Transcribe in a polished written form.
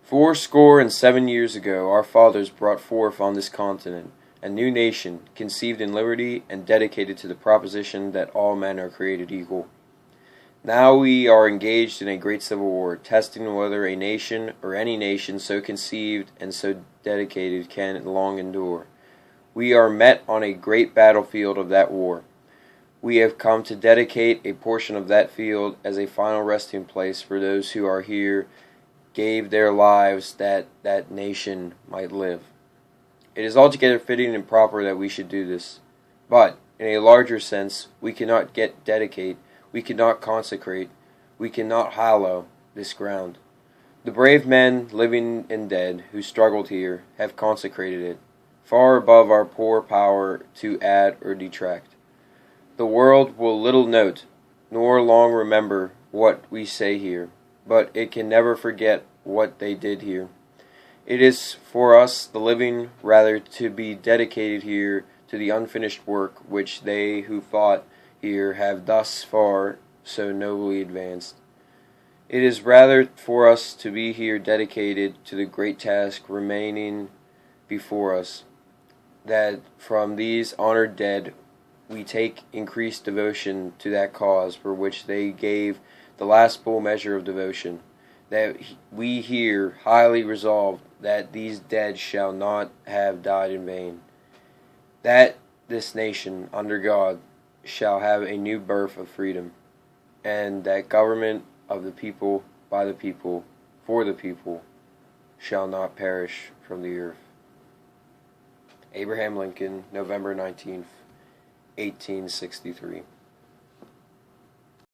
"Fourscore and 7 years ago our fathers brought forth on this continent a new nation, conceived in liberty and dedicated to the proposition that all men are created equal. Now we are engaged in a great civil war, testing whether a nation or any nation so conceived and so dedicated can long endure. We are met on a great battlefield of that war. We have come to dedicate a portion of that field as a final resting place for those who are here gave their lives that that nation might live. It is altogether fitting and proper that we should do this. But, in a larger sense, we cannot dedicate, we cannot consecrate, we cannot hallow this ground. The brave men, living and dead, who struggled here, have consecrated it, far above our poor power to add or detract. The world will little note, nor long remember what we say here, but it can never forget what they did here. It is for us, the living, rather to be dedicated here to the unfinished work which they who fought here have thus far so nobly advanced. It is rather for us to be here dedicated to the great task remaining before us, that from these honored dead we take increased devotion to that cause for which they gave the last full measure of devotion, that we here highly resolve that these dead shall not have died in vain, that this nation, under God, shall have a new birth of freedom, and that government of the people, by the people, for the people, shall not perish from the earth." Abraham Lincoln, November 19th, 1863.